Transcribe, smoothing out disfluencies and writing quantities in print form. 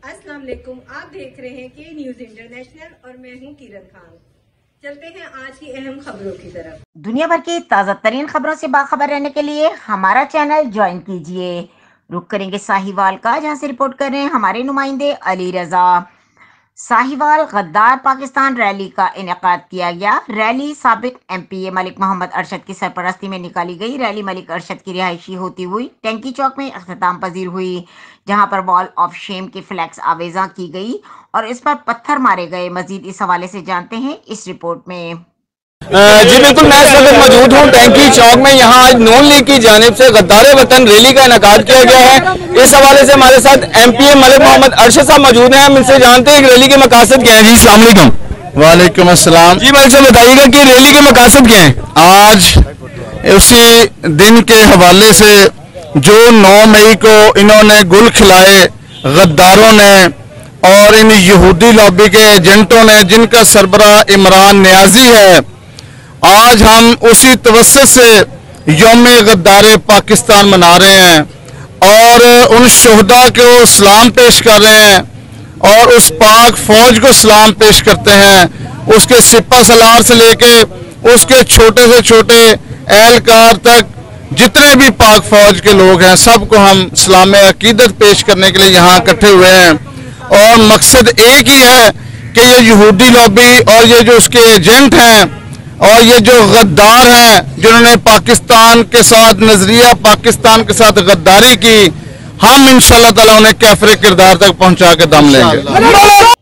अस्सलाम वालेकुम, आप देख रहे हैं के न्यूज इंटरनेशनल और मैं हूं किरण खान। चलते हैं आज की अहम खबरों की तरफ। दुनिया भर की ताज़ा तरीन खबरों से बाखबर रहने के लिए हमारा चैनल ज्वाइन कीजिए। रुक करेंगे साहिवाल का, जहां से रिपोर्ट कर रहे हैं हमारे नुमाइंदे अली रजा। साहिवाल गद्दार पाकिस्तान रैली का इनेकाद किया गया। रैली साबिक MPA मलिक मोहम्मद अरशद की सरपरस्ती में निकाली गई। रैली मलिक अरशद की रिहायशी होती हुई टैंकी चौक में अख्ताम पजीर हुई, जहां पर वॉल ऑफ शेम की फ्लैक्स आवेजा की गई और इस पर पत्थर मारे गए। मजीद इस हवाले से जानते हैं इस रिपोर्ट में। जी बिल्कुल, मैं इस वक्त मौजूद हूँ टैंकी चौक में। यहाँ आज नून लीग की जानिब से गद्दार वतन रैली का इनेकाद किया गया है। इस हवाले से हमारे साथ MPA मलिक मोहम्मद अरशद साहब मौजूद हैं। हम इनसे जानते हैं कि रैली के मकासद क्या है। जी अस्सलाम वालेकुम। वालेकुम अस्सलाम। जी मलिक साहब बताइएगा कि रैली के मकासद क्या है। आज उसी दिन के हवाले से जो 9 मई को इन्होंने गुल खिलाए गद्दारों ने और इन यहूदी लॉबी के एजेंटों ने, जिनका सरबराह इमरान नियाजी है, आज हम उसी तवस्सुत से यौम गद्दार पाकिस्तान मना रहे हैं और उन शोहदा को सलाम पेश कर रहे हैं और उस पाक फौज को सलाम पेश करते हैं। उसके सिपा सलार से लेके उसके छोटे से छोटे एहलकार तक जितने भी पाक फौज के लोग हैं, सबको हम सलाम अकीदत पेश करने के लिए यहाँ इकट्ठे हुए हैं। और मकसद एक ही है कि ये यहूदी लॉबी और ये जो उसके एजेंट हैं और ये जो गद्दार हैं, जिन्होंने पाकिस्तान के साथ नजरिया, पाकिस्तान के साथ गद्दारी की, हम इंशाल्लाह ताला उन्हें कैफरे किरदार तक पहुंचा के दम लेंगे।